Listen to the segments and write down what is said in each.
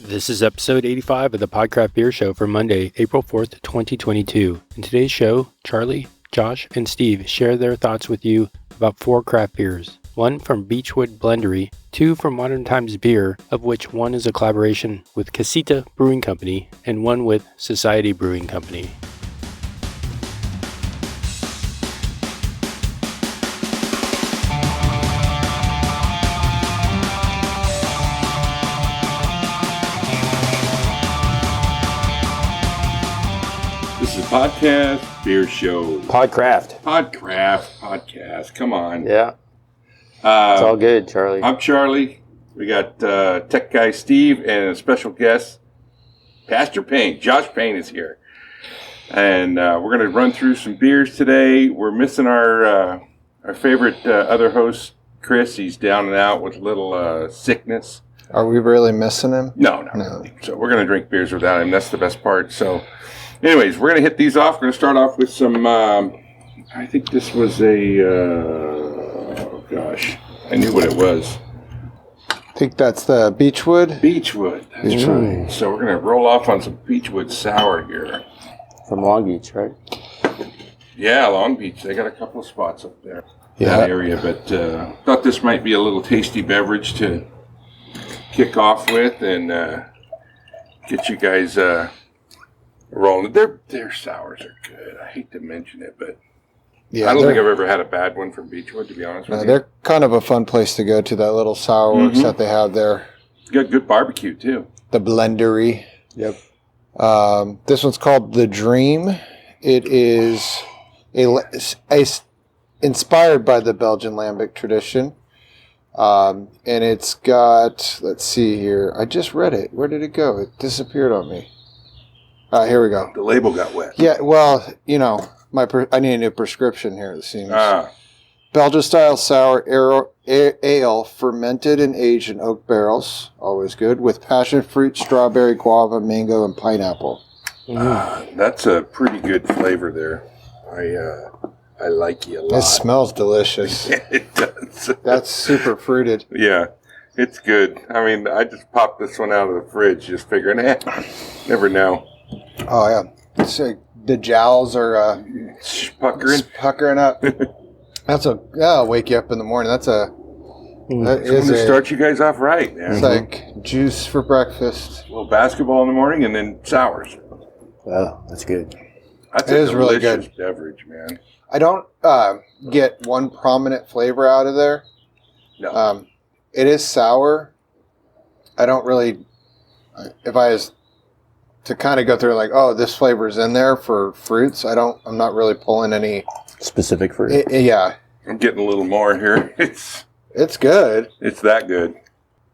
This is episode 85 of the Podcraft Beer Show for Monday, April 4th, 2022. In today's show, Charlie, Josh, and Steve share their thoughts with you about 4 craft beers. 1 from Beachwood Blendery, 2 from Modern Times Beer, of which 1 is a collaboration with Casita Brewing Company, and 1 with Societe Brewing Company. Podcast, beer show. Podcraft. Podcast. Come on. Yeah. It's all good, Charlie. I'm Charlie. We got tech guy Steve and a special guest, Pastor Payne. Josh Payne is here. And we're going to run through some beers today. We're missing our favorite other host, Chris. He's down and out with a little sickness. Are we really missing him? No. So we're going to drink beers without him. That's the best part. So anyways, we're going to hit these off. We're going to start off with some, I think this was a, oh gosh, I knew what it was. I think that's the Beachwood. Beachwood, that's right. So we're going to roll off on some Beachwood sour here. From Long Beach, right? Yeah, Long Beach. They got a couple of spots up there in Yeah. that area. But thought this might be a little tasty beverage to kick off with and get you guys rolling. Their sours are good. I hate to mention it, but Yeah, I don't think I've ever had a bad one from Beachwood, to be honest with you. They're kind of a fun place to go to, that little sour works that they have there. Got good barbecue, too. The Blendery. Yep. This one's called The Dream. It is inspired by the Belgian lambic tradition. And it's got, let's see here. I just read it. Where did it go? It disappeared on me. Here we go. The label got wet. Yeah, well, you know, I need a new prescription here, it seems. Belgian-style sour ale, fermented and aged in oak barrels, always good, with passion fruit, strawberry, guava, mango, and pineapple. That's a pretty good flavor there. I like you a lot. It smells delicious. It does. That's super fruited. Yeah, it's good. I mean, I just popped this one out of the fridge just figuring, never know. Oh, yeah. It's, the jowls are puckering up. That'll wake you up in the morning. That It's going to start you guys off right, man. It's like juice for breakfast. A little basketball in the morning and then sours. Oh, that's good. That's It is really delicious good. beverage, man. I don't get one prominent flavor out of there. No. It is sour. I don't really, if I was to kind of go through like, oh, this flavor's in there for fruits, I'm not really pulling any Specific fruit. Yeah. I'm getting a little more here. It's good. It's that good.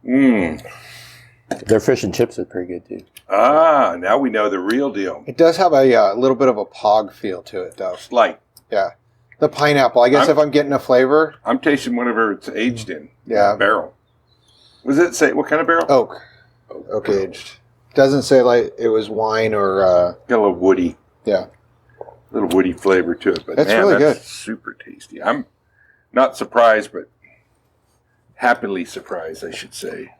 Their fish and chips are pretty good, too. Now we know the real deal. It does have a little bit of a pog feel to it, though. Slight. Yeah. The pineapple, I guess if I'm getting a flavor. I'm tasting whatever it's aged in. Yeah. Barrel. Was it say what kind of barrel? Oak aged. Doesn't say like it was wine or. Got a little woody. Yeah. Little woody flavor to it, but That's man, really that's good. super tasty. I'm not surprised, but happily surprised, I should say.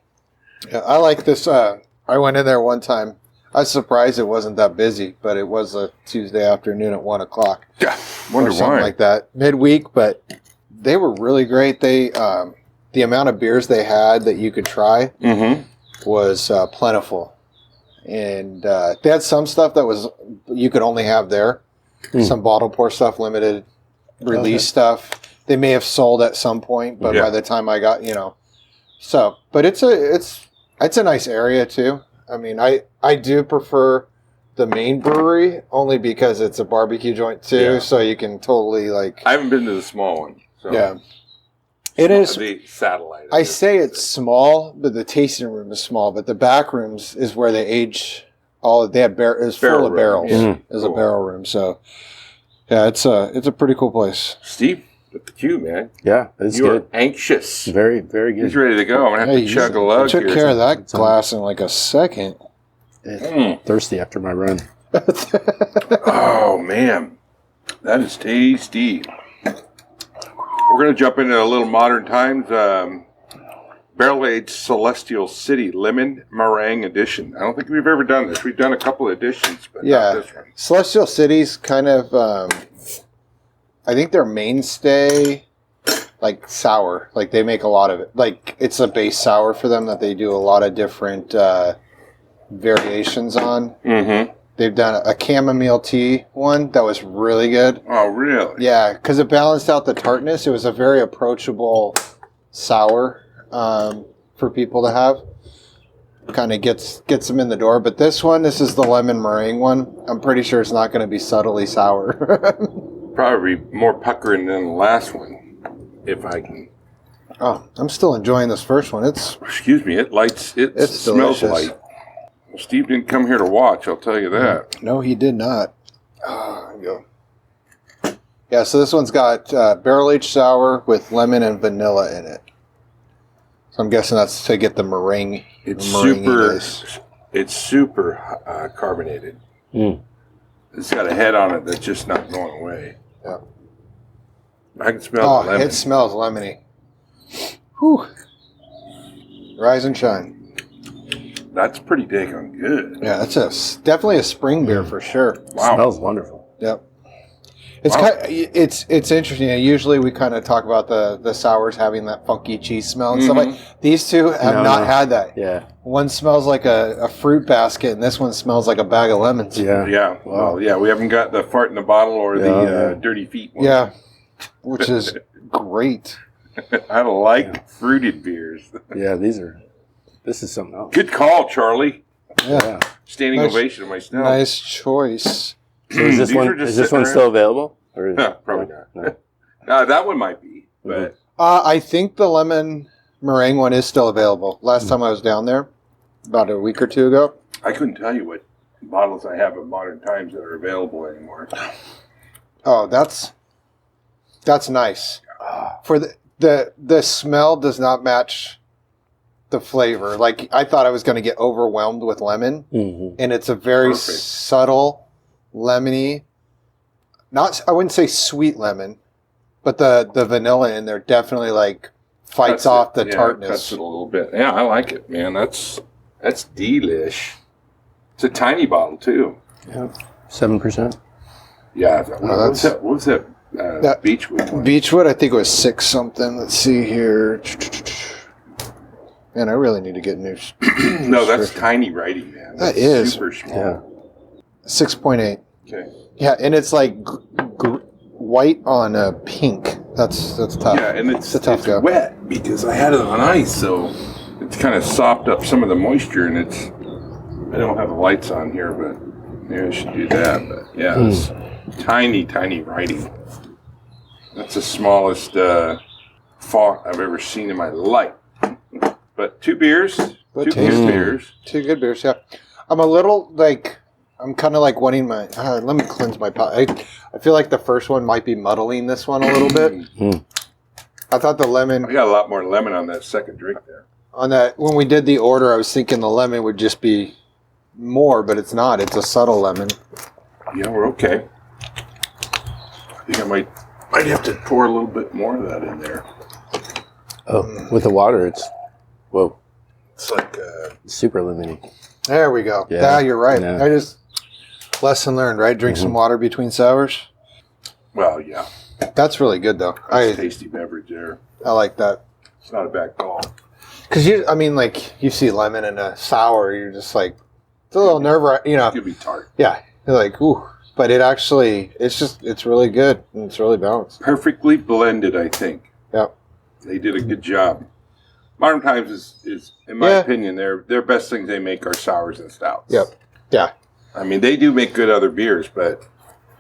Yeah, I like this. I went in there one time. I was surprised it wasn't that busy, but it was a Tuesday afternoon at 1 o'clock. Yeah, wonder or something why. like that, midweek. But they were really great. They the amount of beers they had that you could try was plentiful, and they had some stuff that was you could only have there. Some bottle pour stuff, limited release stuff. They may have sold at some point, but by the time I got, but it's a nice area too. I mean, I do prefer the main brewery only because it's a barbecue joint too, so you can totally like. I haven't been to the small one. So Yeah, it is. The satellite. I say it's small, but the tasting room is small. But the back rooms is where they age. They have it's full Barrel of room. barrels. Yeah. Is Cool. a barrel room. So yeah, it's a pretty cool place. Steve, look at you, man. Yeah, it's You are good. anxious. Very, very good. He's ready to go. I'm gonna have to chug a I lug took here. care of that glass in like a second. Thirsty after my run. Oh man, that is tasty. We're gonna jump into a little modern times. Barrel-aged Celestial City Lemon Meringue Edition. I don't think we've ever done this. We've done a couple of editions, but not this one. Celestial City's kind of, I think their mainstay, like sour. Like they make a lot of it. Like it's a base sour for them that they do a lot of different variations on. Mm-hmm. They've done a chamomile tea one that was really good. Oh, really? Yeah, because it balanced out the tartness. It was a very approachable sour for people to have. Kind of gets them in the door. But this is the lemon meringue one. I'm pretty sure it's not going to be subtly sour. Probably more puckering than the last one, if I can. Oh, I'm still enjoying this first one. Excuse me, it smells delicious. light. Well, Steve didn't come here to watch, I'll tell you that. No, he did not. Oh, there you go. Yeah, so this one's got barrel-aged sour with lemon and vanilla in it. So I'm guessing that's to get the meringue. It's super carbonated. Mm. It's got a head on it that's just not going away. Yeah. I can smell the lemon. It smells lemony. Whew. Rise and shine. That's pretty daggone good. Yeah, that's definitely a spring beer for sure. Wow. It smells wonderful. Yep. It's interesting. Usually we kind of talk about the sours having that funky cheese smell and stuff like. These two have not had that. Yeah. One smells like a fruit basket, and this one smells like a bag of lemons. Yeah. Yeah. Well, yeah, we haven't got the fart in the bottle or the dirty feet one. Yeah, which is great. I like fruited beers. Yeah, this is something else. Good call, Charlie. Yeah. Standing ovation to myself. Nice choice. So is this one still available? Or probably not. No. That one might be, but I think the lemon meringue one is still available. Last time I was down there, about a week or two ago. I couldn't tell you what bottles I have of Modern Times that are available anymore. Oh, that's nice. For the smell does not match the flavor. Like I thought I was going to get overwhelmed with lemon, and it's a very subtle lemony. I wouldn't say sweet lemon, but the vanilla in there definitely like fights off the tartness. Cuts it a little bit. Yeah, I like it, man. That's delish. It's a tiny bottle too. Yeah, 7%. Yeah. What was that? That Beachwood one? Beachwood, I think it was 6 something. Let's see here. Man, I really need to get new. No, that's tiny writing, man. That is super small. Yeah. 6.8. Okay. Yeah, and it's like white on pink. That's tough. Yeah, and it's go. wet because I had it on ice, so it's kind of sopped up some of the moisture, and I don't have the lights on here, but maybe I should do that. But yeah, it's tiny writing. That's the smallest font I've ever seen in my life. But 2 beers. Two good beers, yeah. I'm a little I'm kind of like wanting my... let me cleanse my palate. I feel like the first one might be muddling this one a little bit. I thought the lemon... I got a lot more lemon on that second drink there. On that, when we did the order, I was thinking the lemon would just be more, but it's not. It's a subtle lemon. Yeah, we're okay. I think I might have to pour a little bit more of that in there. Oh, with the water, it's... Whoa. It's like... super lemony. There we go. Yeah, you're right. Yeah. Lesson learned, right? Drink some water between sours. Well, yeah. That's really good, though. That's a tasty beverage there. I like that. It's not a bad call. Because you see lemon in a sour, you're just like, it's a little nerve-wracking, It could be tart. Yeah. You're like, ooh. But it's really good. And it's really balanced. Perfectly blended, I think. Yep. They did a good job. Modern Times is in my opinion, their best things they make are sours and stouts. Yep. Yeah. I mean, they do make good other beers, but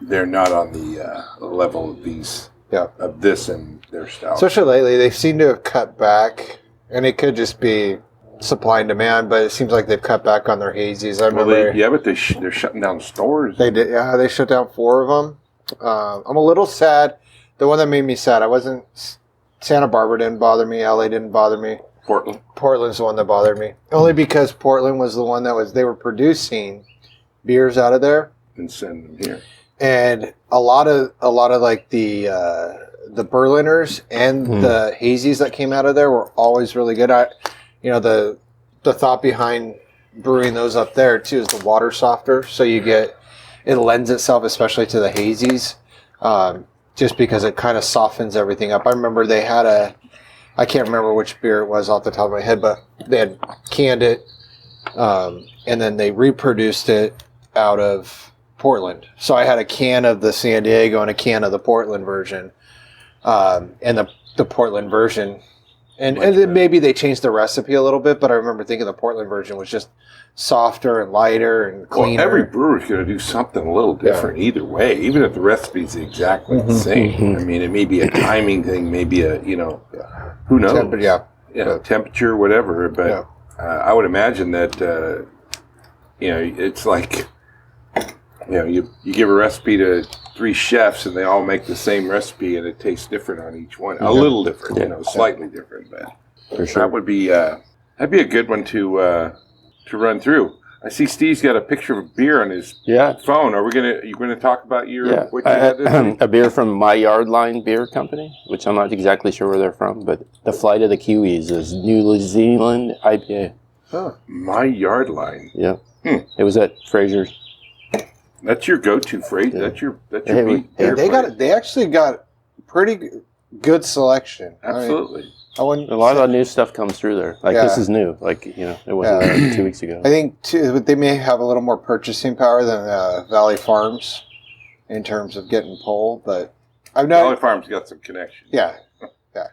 they're not on the level of these. Yeah. Of this and their stouts. Especially lately, they seem to have cut back, and it could just be supply and demand, but it seems like they've cut back on their hazies. I remember. But they're shutting down stores. They did. Yeah, they shut down 4 of them. I'm a little sad. The one that made me sad, Santa Barbara didn't bother me. LA didn't bother me. Portland's the one that bothered me. Only because Portland was the one they were producing beers out of there and send them here. And a lot of like the the Berliners and the hazies that came out of there were always really good. The thought behind brewing those up there too is the water softer, so it lends itself especially to the hazies, just because it kind of softens everything up. I remember they had I can't remember which beer it was off the top of my head, but they had canned it, and then they reproduced it out of Portland. So I had a can of the San Diego and a can of the Portland version, and the Portland version. And then maybe they changed the recipe a little bit, but I remember thinking the Portland version was just softer and lighter and cleaner. Well, every brewer's going to do something a little different either way, even if the recipe's exactly the same. I mean, it may be a timing thing, maybe who knows? Temperature, whatever. But I would imagine that, it's like, you give a recipe to 3 chefs and they all make the same recipe and it tastes different on each one. A little different, slightly different. But For sure. that would be that'd be a good one to run through. I see Steve's got a picture of a beer on his phone. Are you gonna talk about what you had this week? A beer from My Yard Line Beer Company, which I'm not exactly sure where they're from, but the Flight of the Kiwis is New Zealand IPA. Huh. My Yard Line. Yeah. It was at Fraser's. That's your go-to phrase. Yeah. That's your beat. Hey, they actually got pretty good selection. Absolutely. A lot of new stuff comes through there. This is new. It wasn't there 2 weeks ago. I think they may have a little more purchasing power than Valley Farms in terms of getting pulled, but Valley Farms got some connection. Yeah.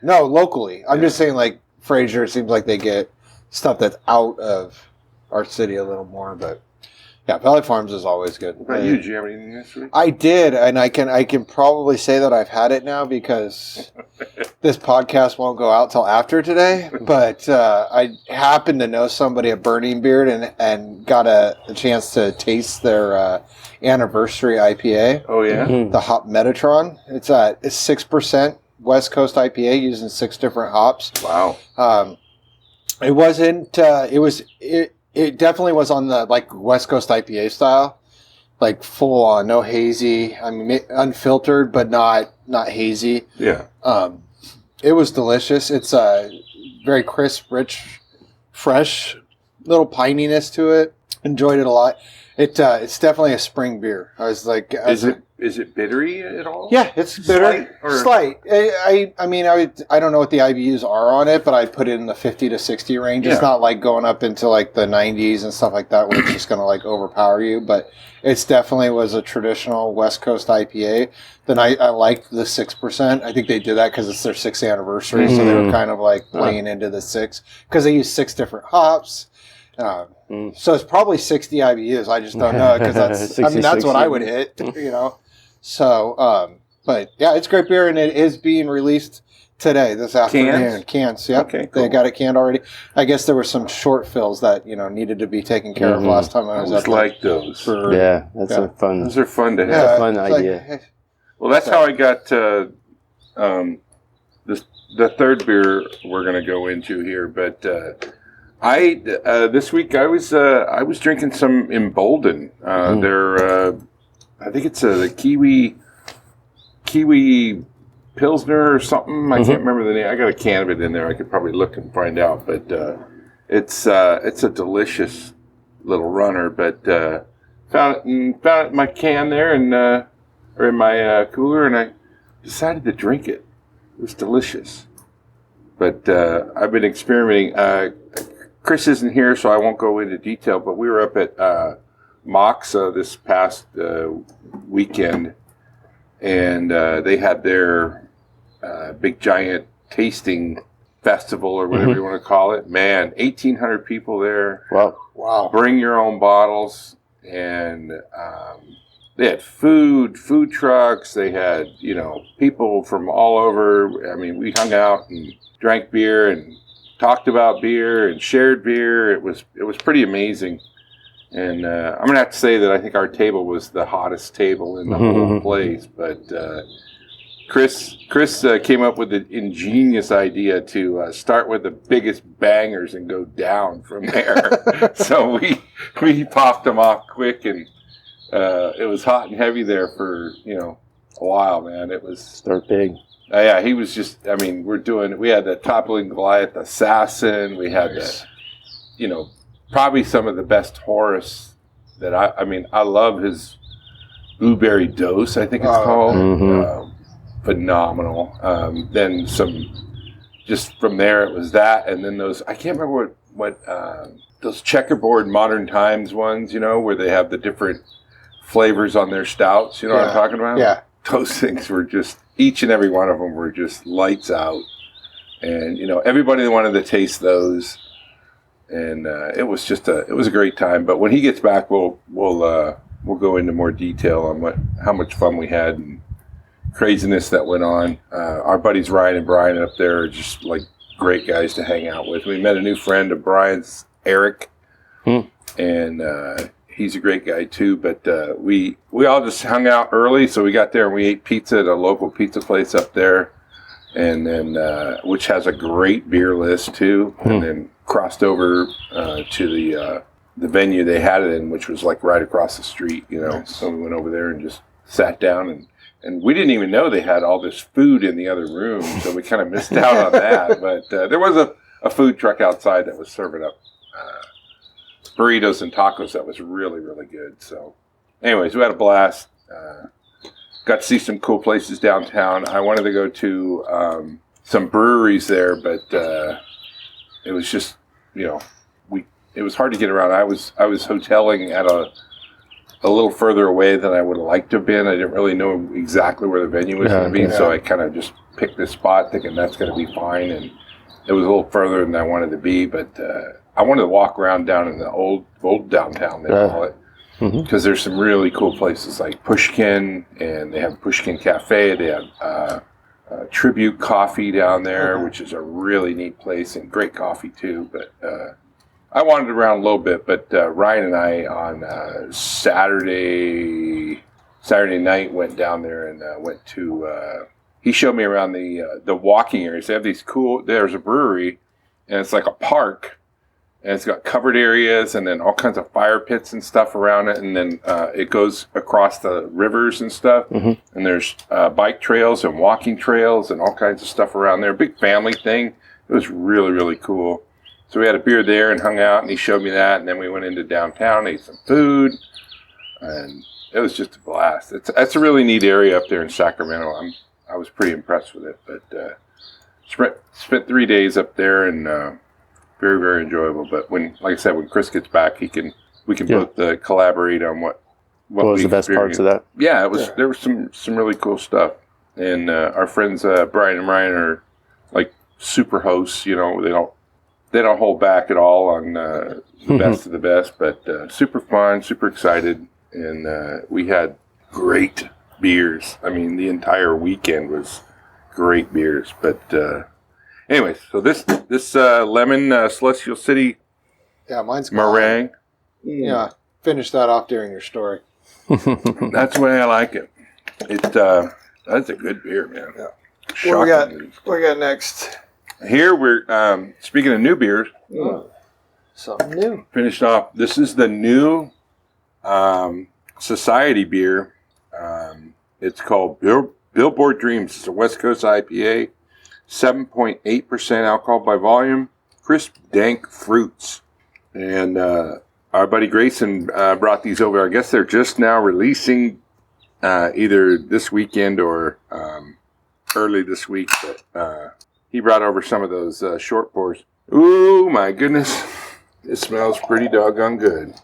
No, locally. I'm just saying, Fraser, it seems like they get stuff that's out of our city a little more, but. Yeah, Valley Farms is always good. What about you? Did you have anything this week? I did, and I can probably say that I've had it now because this podcast won't go out till after today. But I happen to know somebody at Burning Beard and got a chance to taste their anniversary IPA. Oh yeah, the Hop Metatron. It's 6% West Coast IPA using 6 different hops. Wow. It wasn't. It definitely was on the West Coast IPA style, full on, no hazy. I mean, unfiltered, but not hazy. Yeah. It was delicious. It's very crisp, rich, fresh, little pininess to it. Enjoyed it a lot. It's definitely a spring beer. I was like, is it bittery at all? Yeah, it's bitter. Slight. I mean, I don't know what the IBUs are on it, but I'd put it in the 50 to 60 range. It's not going up into the 90s and stuff like that, where it's just going to overpower you. But it's definitely was a traditional West Coast IPA. Then I liked the 6%. I think they did that because it's their 6th anniversary, so they were kind of playing into the 6 because they use 6 different hops. So it's probably 60 IBUs. I just don't know because that's what I would hit, So, but yeah, it's great beer and it is being released today, this afternoon. Cans, yep. Okay, cool. They got it canned already. I guess there were some short fills that needed to be taken care of last time I was at. Those. That's a fun. Those are fun to have. That's a fun idea. Well, that's how I got the third beer we're going to go into here, but. This week I was drinking some Embolden. They're I think it's the Kiwi Pilsner or something. I can't remember the name. I got a can of it in there. I could probably look and find out. But it's a delicious little runner. But found it in my can there or in my cooler, and I decided to drink it. It was delicious. But I've been experimenting. Chris isn't here, so I won't go into detail, but we were up at Mox this past weekend, and they had their big giant tasting festival or whatever you want to call it. Man, 1,800 people there. Wow. Bring your own bottles, and they had food trucks. They had, people from all over. I mean, we hung out and drank beer and talked about beer and shared beer. It was pretty amazing. And I'm going to have to say that I think our table was the hottest table in the whole place. But Chris came up with an ingenious idea to start with the biggest bangers and go down from there. So we popped them off quick, and it was hot and heavy there for, a while, man. It was... Start big. Yeah, he was just, I mean, we had the Toppling Goliath Assassin. We had probably some of the best Horus that I love his Blueberry Dose, I think it's called. Mm-hmm. Phenomenal. Then just from there it was that. And then those, I can't remember what those checkerboard Modern Times ones, where they have the different flavors on their stouts. You know what I'm talking about? Yeah. Those things were just, each and every one of them were just lights out. And, everybody wanted to taste those. And it was a great time. But when he gets back, we'll go into more detail on how much fun we had and craziness that went on. Our buddies Ryan and Brian up there are just like great guys to hang out with. We met a new friend of Brian's, Eric, and he's a great guy too. But we all just hung out early, so we got there and we ate pizza at a local pizza place up there, and then which has a great beer list too. And then crossed over to the venue they had it in, which was like right across the street. Nice. So we went over there and just sat down and we didn't even know they had all this food in the other room, so we kind of missed out on that. But there was a food truck outside that was serving up burritos and tacos that was really, really good. So anyways, we had a blast. Got to see some cool places downtown. I wanted to go to some breweries there, but it was just, it was hard to get around. I was hoteling at a little further away than I would have liked to have been. I didn't really know exactly where the venue was going to be, so I kind of just picked this spot thinking that's going to be fine, and it was a little further than I wanted to be, but I wanted to walk around down in the old downtown, they call it, because there's some really cool places like Pushkin, and they have Pushkin Cafe, they have Tribute Coffee down there, which is a really neat place, and great coffee too, but I wandered around a little bit, but Ryan and I on Saturday night went down there and went to. He showed me around the walking areas. They have these cool. There's a brewery, and it's like a park, and it's got covered areas, and then all kinds of fire pits and stuff around it, and then it goes across the rivers and stuff. And there's bike trails and walking trails and all kinds of stuff around there. Big family thing. It was really, really cool. So we had a beer there and hung out, and he showed me that, and then we went into downtown, ate some food, and it was just a blast. That's a really neat area up there in Sacramento. I was pretty impressed with it, but spent 3 days up there, and very, very enjoyable. But like I said, when Chris gets back, we can both collaborate on what was the best parts of that. Yeah, there was some really cool stuff, and our friends Brian and Ryan are like super hosts. They don't hold back at all on the best of the best, but super fun, super excited, and we had great beers. I mean, the entire weekend was great beers. But anyways, so this lemon Celestial City, mine's gone. meringue. Yeah, finish that off during your story. That's the way I like it. That's a good beer, man. Yeah. What we got next? Here we're speaking of new beers. Something new. Finished off. This is the new Societe beer. It's called Billboard Dreams. It's a West Coast IPA, 7.8% alcohol by volume, crisp, dank fruits. And our buddy Grayson brought these over. I guess they're just now releasing either this weekend or early this week. But he brought over some of those short pours. Ooh, my goodness. It smells pretty doggone good.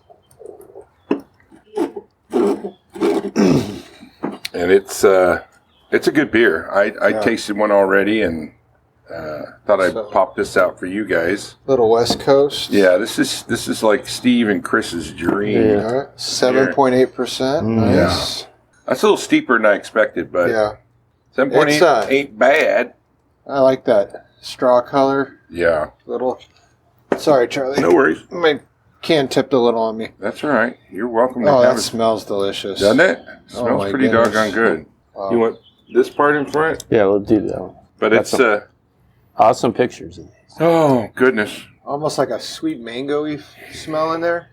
And it's a good beer. I tasted one already and thought I'd pop this out for you guys. Little West Coast. Yeah, this is like Steve and Chris's dream. Yeah. All right. 7.8%. Nice. Yeah. That's a little steeper than I expected, but 7.8 ain't bad. I like that straw color. Yeah. Little. Sorry, Charlie. No worries. My can tipped a little on me. That's all right. You're welcome. That smells delicious. Doesn't it? Smells pretty doggone good. Wow. You want this part in front? Yeah, we'll do that one. But it's awesome pictures in these. Oh goodness! Almost like a sweet mango-y smell in there.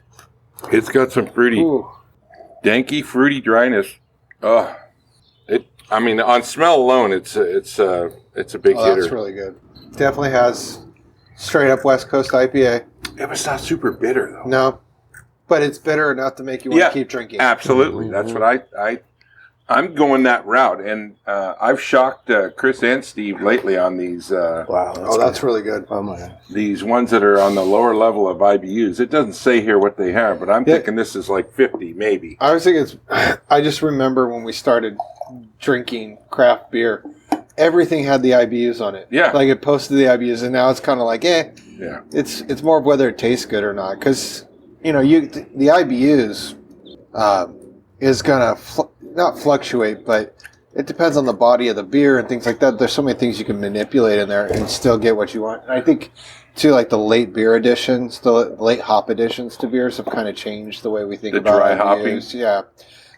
It's got some fruity, danky, fruity dryness. I mean, on smell alone, it's a big hitter. That's really good. Definitely has straight up West Coast IPA. It was not super bitter though. No, but it's bitter enough to make you want to keep drinking. Absolutely, that's what I'm going that route, and I've shocked Chris and Steve lately on these. Wow, that's really good. Oh my God. These ones that are on the lower level of IBUs. It doesn't say here what they have, but I'm thinking this is like 50, maybe. I was thinking I just remember when we started drinking craft beer, everything had the IBUs on it. Yeah, like it posted the IBUs, and now it's kind of like, yeah. It's more of whether it tastes good or not, because the IBUs is gonna not fluctuate, but it depends on the body of the beer and things like that. There's so many things you can manipulate in there and still get what you want. And I think too, like the late beer additions, the late hop additions to beers have kind of changed the way we think about dry IBUs. hopping. Yeah,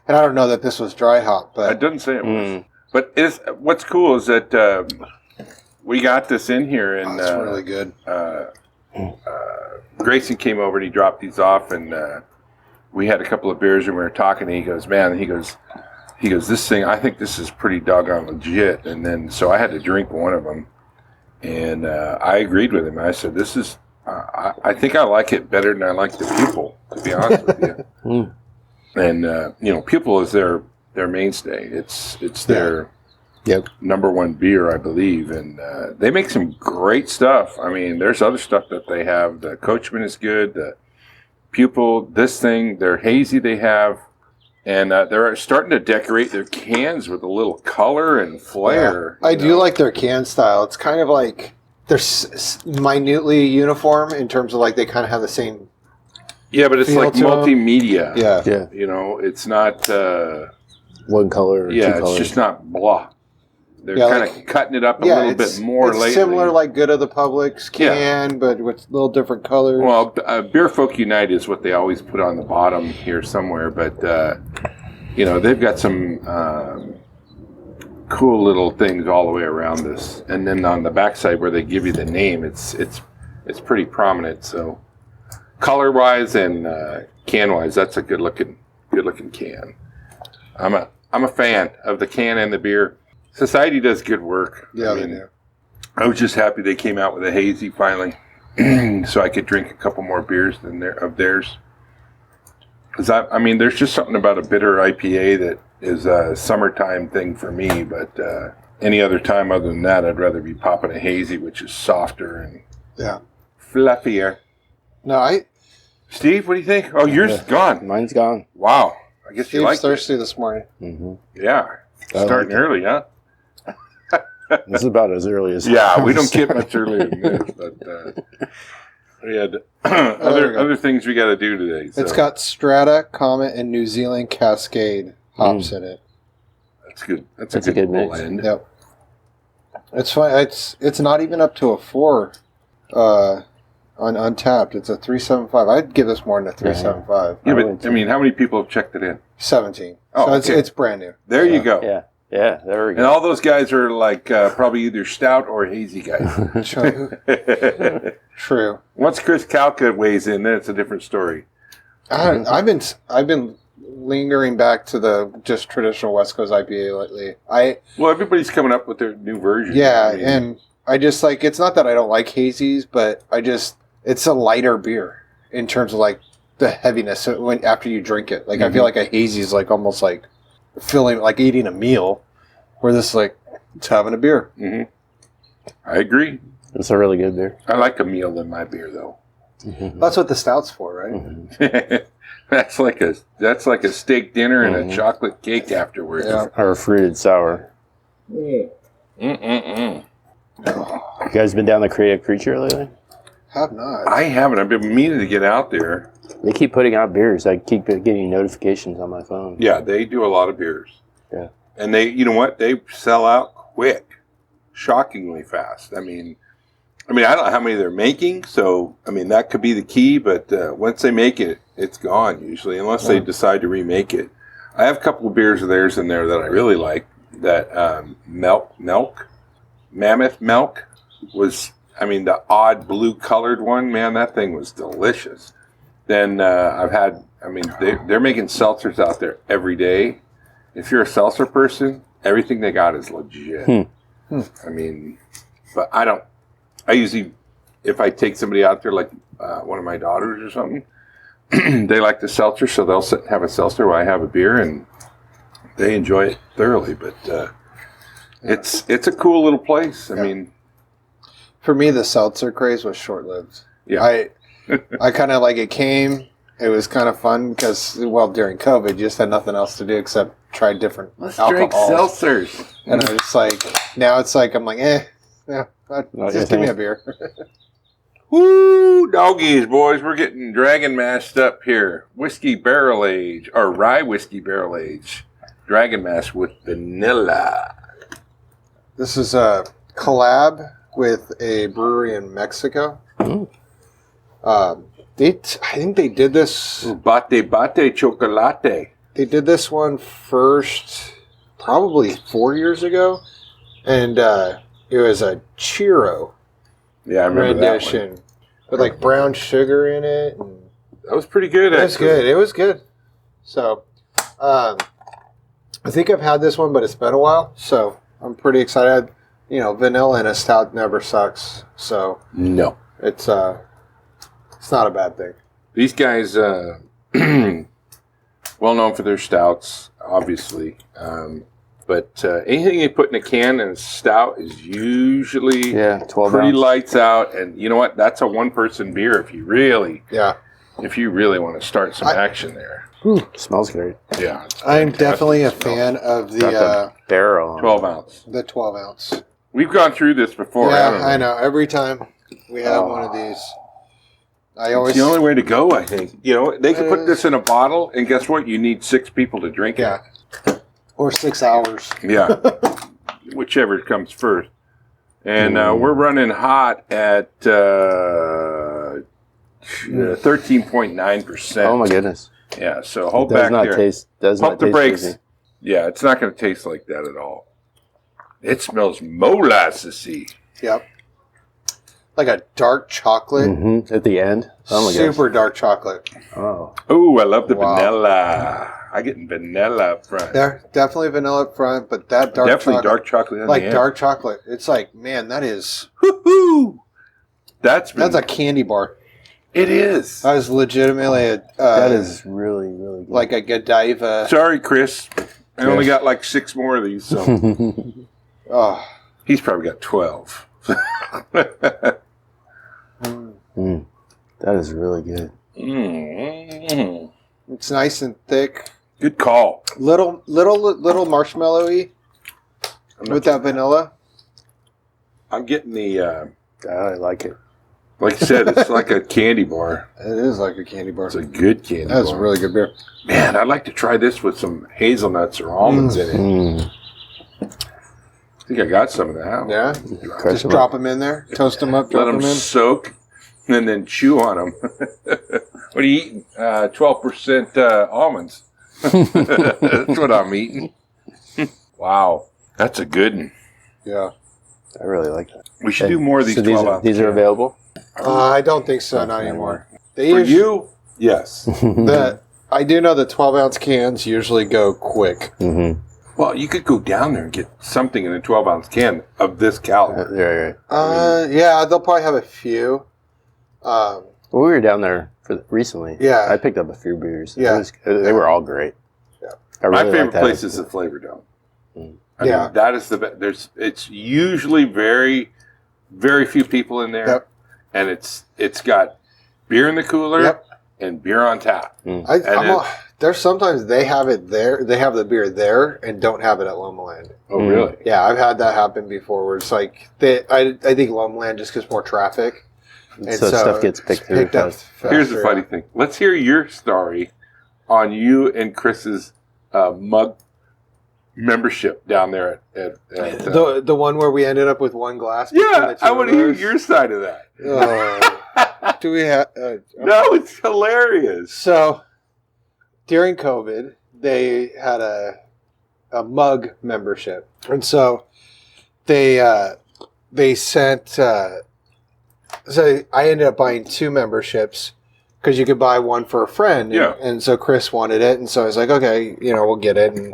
and I don't know that this was dry hop, but it doesn't say it was. But what's cool is that we got this in here, and it's really good. Grayson came over and he dropped these off, and we had a couple of beers and we were talking, and he goes, this thing, I think this is pretty doggone legit. And then so I had to drink one of them, and I agreed with him. I said, this is I think I like it better than I like the Pupil, to be honest with you. And Pupil is their mainstay. It's their number one beer, I believe, and they make some great stuff. I mean, there's other stuff that they have. The Coachman is good. The Pupil, this thing, their hazy they have, and they're starting to decorate their cans with a little color and flair. I do like their can style. It's kind of like they're minutely uniform in terms of like they kind of have the same. Yeah, but it's like multimedia. Yeah. It's not one color or two colors. It's just not blah. They're kind of cutting it up a little bit more lately. It's similar like Good of the Public's can, but with little different colors. Well, Beer Folk Unite is what they always put on the bottom here somewhere, but they've got some cool little things all the way around this, and then on the backside where they give you the name, it's pretty prominent. So color wise and can wise, that's a good looking can. I'm a fan of the can and the beer. Society does good work. Yeah, they do. I was just happy they came out with a hazy finally, so I could drink a couple more beers of theirs. Because there's just something about a bitter IPA that is a summertime thing for me. But any other time other than that, I'd rather be popping a hazy, which is softer and fluffier. No, Steve, what do you think? Oh, yours is gone. Mine's gone. Wow, I guess you like thirsty this morning. Mm-hmm. Yeah, starting early, huh? This is about as early as we don't get much earlier than this, but we had other things we got to do today. So. It's got Strata, Comet, and New Zealand Cascade hops in it. That's good. That's a good mix. Blend. Yep. It's fine. It's not even up to a 4 on Untapped. It's a 3.75. I'd give this more than a 3.75. Yeah, but how many people have checked it in? 17. Oh, so it's brand new. There you go. Yeah, there we go. And all those guys are like probably either stout or hazy guys. True. Once Chris Calca weighs in, then it's a different story. I've been lingering back to the just traditional West Coast IPA lately. Well, everybody's coming up with their new version. Yeah, and I just like, it's not that I don't like hazies, but it's a lighter beer in terms of like the heaviness after you drink it. Like I feel like a hazy is like almost like feeling like eating a meal, where this it's having a beer. Mm-hmm. I agree. It's a really good beer. I like a meal in my beer though. Mm-hmm. That's what the stout's for, right? Mm-hmm. that's like a steak dinner and a chocolate cake afterwards. Yeah. Or a fruited sour. You guys been down the Creative Creature lately? Have not. I haven't. I've been meaning to get out there. They keep putting out beers. I keep getting notifications on my phone. Yeah, they do a lot of beers. Yeah. And they, you know what? They sell out quick. Shockingly fast. I don't know how many they're making, so, that could be the key, but once they make it, it's gone usually, unless they decide to remake it. I have a couple of beers of theirs in there that I really like. That Mammoth Milk was, the odd blue-colored one, man, that thing was delicious. Then I've had, they're making seltzers out there every day. If you're a seltzer person, everything they got is legit. I mean, but I usually, if I take somebody out there, like one of my daughters or something, they like the seltzer, so they'll sit and have a seltzer while I have a beer, and they enjoy it thoroughly. But it's a cool little place. I mean, for me, the seltzer craze was short-lived. Yeah. I kind of like it came. It was kind of fun because, well, during COVID, you just had nothing else to do except try different let's alcohols. drink seltzers. And I was like, now it's like, I'm like, just give me a beer. Woo, doggies, boys. We're getting dragon mashed up here. Whiskey barrel age, or rye whiskey barrel age. Dragon mash with vanilla. This is a collab with a brewery in Mexico. I think they did this. Bate chocolate. They did this one first, probably 4 years ago, and it was a churro Yeah, I remember rendition with like brown sugar in it. And that was pretty good. it was good. It was good. So, I think I've had this one, but it's been a while. So I'm pretty excited. You know, vanilla in a stout never sucks. So No. it's not a bad thing. These guys, well known for their stouts, obviously. But anything you put in a can and a stout is usually 12 pretty ounce. lights out. And you know what? That's a one-person beer if you really want to start some action there. Smells great. Yeah. I'm definitely a fan of Got the barrel. 12 ounce. the 12 ounce. We've gone through this before. Yeah, haven't we? I know. Every time we have one of these, I always It's the only way to go, I think. You know, they could put this in a bottle, and guess what? You need 6 people to drink it. or 6 hours. Yeah. Whichever comes first. And we're running hot at 13.9%. Oh my goodness. Yeah, so hold Does back not there. taste. Does Pump not the taste brakes. fizzy. Yeah, it's not going to taste like that at all. It smells molassesy. Yep. Like a dark chocolate. Mm-hmm. At the end. Oh my gosh. Super dark chocolate. Oh. Oh, I love the Wow. vanilla. I get vanilla up front. There, definitely vanilla up front, but that dark Definitely chocolate. dark chocolate on Like the end. dark chocolate. It's like, man, that is... Woo-hoo! That's That's a candy bar. It is. That was legitimately That is really, really good. like a Godiva. Sorry, Chris. I only got like 6 more of these, so Oh, he's probably got 12. That is really good. Mm. it's nice and thick. Good call. Little marshmallowy with that vanilla. I'm getting the, I like it. like I said, it's like a candy bar. It is like a candy bar. It's a good candy That's bar. a really good beer. Man, I'd like to try this with some hazelnuts or almonds in it. Mm. I think I got some of that. Yeah, Crush just them drop them in there, toast them up, Let drop them them in. soak and then chew on them. What are you eating? 12% almonds. That's what I'm eating. Wow. That's a good one. Yeah. I really like that. We should do more of these So 12 ounce. these are available? I don't think so, not anymore. They For usually, you? Yes. I do know the 12-ounce cans usually go quick. Mm-hmm. Well, you could go down there and get something in a 12-ounce can of this caliber. Right. Yeah, they'll probably have a few. Well, we were down there recently. Yeah. I picked up a few beers. Yeah. They were all great. Yeah. I really My favorite liked that. place is the Flavor Dome. I Yeah. mean, that is the best. It's usually very, very few people in there. Yep. And it's got beer in the cooler Yep. and beer on tap. There's sometimes they have it there. They have the beer there and don't have it at Lomaland. Oh, really? Yeah, I've had that happen before. Where it's like I think Lomaland just gets more traffic, and So stuff gets it's picked through up fast. faster. Here's the funny thing. Let's hear your story on you and Chris's mug membership down there at The one where we ended up with one glass. between yeah, the two I want to of hear us. your side of that. Do we have? No, it's hilarious. So during COVID, they had a mug membership, and so they sent. So I ended up buying 2 memberships because you could buy one for a friend. Yeah. And so Chris wanted it, and so I was like, okay, we'll get it, and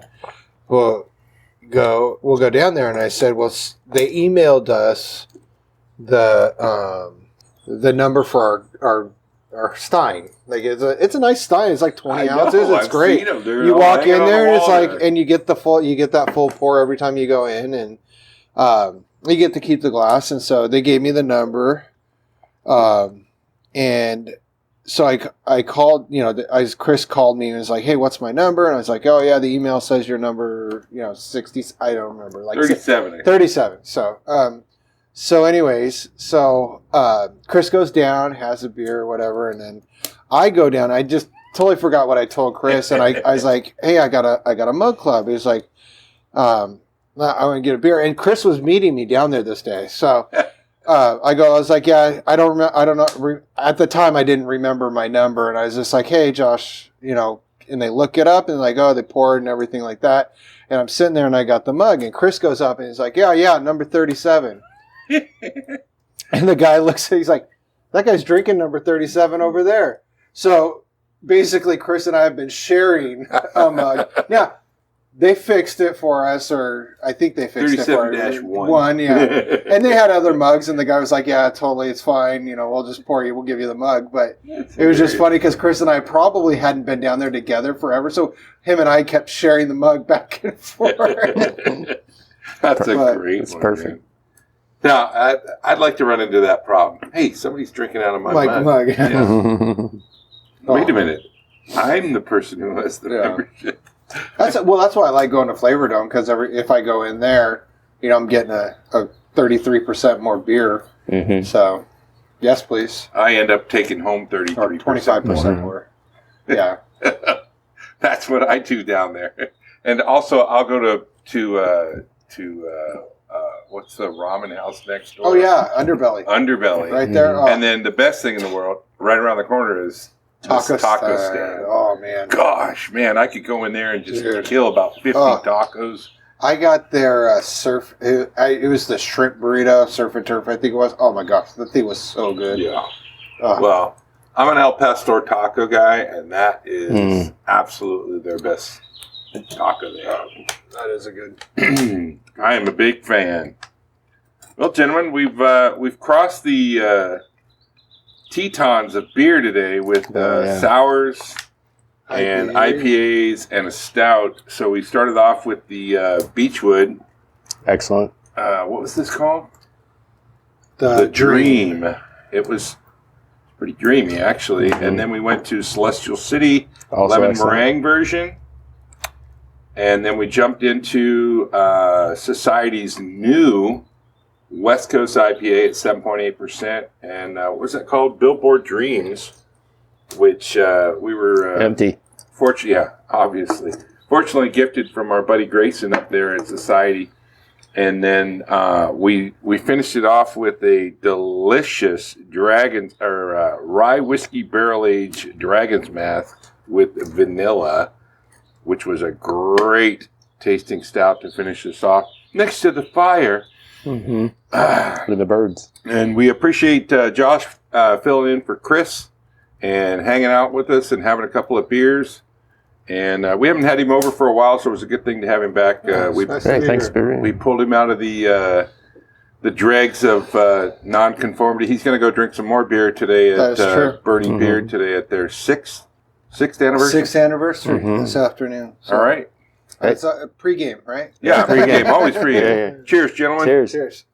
we'll go down there, and I said, well, they emailed us the number for our stein. Like it's a nice stein. It's like 20 ounces. It's great. You walk in there, and it's like, and you get that full pour every time you go in, and you get to keep the glass. And so they gave me the number, and so I called. Chris called me and was like, "Hey, what's my number?" And I was like, "Oh yeah, the email says your number, 60. I don't remember, like 37. 37." So anyways, Chris goes down, has a beer or whatever, and then I go down. I just totally forgot what I told Chris, and I was like, "Hey, I got a mug club." He was like, "I want to get a beer," and Chris was meeting me down there this day. So I was like, "Yeah, I don't know." At the time, I didn't remember my number, and I was just like, "Hey, Josh," and they look it up, and like, oh, they pour it and everything like that. And I'm sitting there, and I got the mug, and Chris goes up, and he's like, "Yeah, number 37." And the guy looks at, he's like, "That guy's drinking number 37 over there." So basically, Chris and I have been sharing a mug. Now, they fixed it for us, or I think they fixed it for us. 37-1, yeah. And they had other mugs, and the guy was like, "Yeah, totally, it's fine. We'll just we'll give you the mug." But it was just funny because Chris and I probably hadn't been down there together forever, so him and I kept sharing the mug back and forth. That's great one. It's perfect. Man. Now, I'd like to run into that problem. Hey, somebody's drinking out of my mug. Yeah. Wait a minute. I'm the person who has the membership. That's why I like going to Flavor Dome, because if I go in there, I'm getting a 33% more beer. Mm-hmm. So, yes, please. I end up taking home 33%. Or 25% more. Yeah. That's what I do down there. And also, I'll go to what's the ramen house next door? Oh, yeah, Underbelly. Right there. Oh. And then the best thing in the world, right around the corner, is taco stand. Oh, man. Gosh, man, I could go in there and just kill about 50 tacos. I got their surf. It was the shrimp burrito, surf and turf, I think it was. Oh, my gosh, the thing was so good. Yeah. Well, I'm an El Pastor taco guy, and that is absolutely their best taco they have. That is a good. I am a big fan. Well, gentlemen, we've crossed the Tetons of beer today with sours and IPAs and a stout. So we started off with the Beachwood. Excellent. What was this called? The Dream. It was pretty dreamy, actually. Mm-hmm. And then we went to Celestial City, also lemon excellent. meringue version. And then we jumped into Society's new West Coast IPA at 7.8%. And what was that called? Billboard Dreams, which we were... empty. Fortunately gifted from our buddy Grayson up there at Society. And then we finished it off with a delicious rye whiskey barrel-aged Dragon's Math with vanilla, which was a great tasting stout to finish this off next to the fire. Mm-hmm. With the birds. And we appreciate Josh filling in for Chris and hanging out with us and having a couple of beers. And we haven't had him over for a while, so it was a good thing to have him back. Thanks, Barry. We pulled him out of the dregs of nonconformity. He's going to go drink some more beer today at Burning Beard today at their sixth anniversary. 6th anniversary this afternoon. So. All right. It's a pregame, right? Yeah, pregame. Always pregame. Yeah. Cheers, gentlemen. Cheers.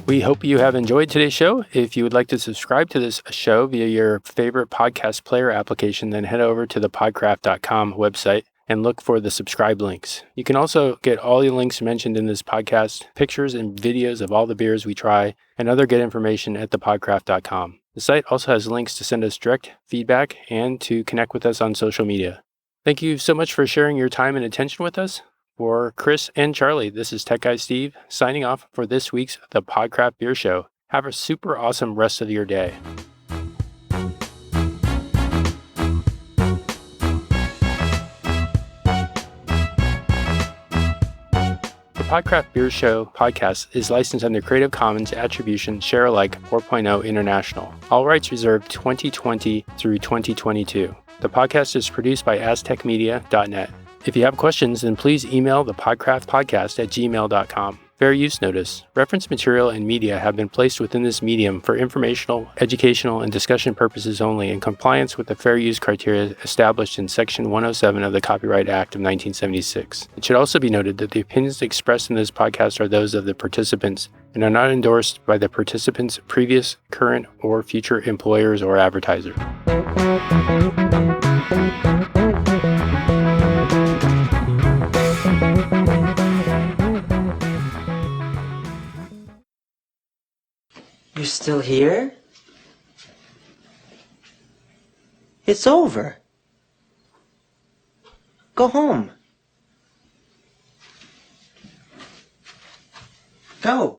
We hope you have enjoyed today's show. If you would like to subscribe to this show via your favorite podcast player application, then head over to the podcraft.com website and look for the subscribe links. You can also get all the links mentioned in this podcast, pictures and videos of all the beers we try, and other good information at thepodcraft.com. The site also has links to send us direct feedback and to connect with us on social media. Thank you so much for sharing your time and attention with us. For Chris and Charlie, this is Tech Guy Steve signing off for this week's The Podcraft Beer Show. Have a super awesome rest of your day. The Podcraft Beer Show podcast is licensed under Creative Commons Attribution Share Alike 4.0 International. All rights reserved 2020 through 2022. The podcast is produced by aztecmedia.net. If you have questions, then please email the podcraftpodcast@gmail.com. Fair use notice. Reference material and media have been placed within this medium for informational, educational, and discussion purposes only in compliance with the fair use criteria established in Section 107 of the Copyright Act of 1976. It should also be noted that the opinions expressed in this podcast are those of the participants and are not endorsed by the participants' previous, current, or future employers or advertisers. You're still here? It's over. Go home. Go.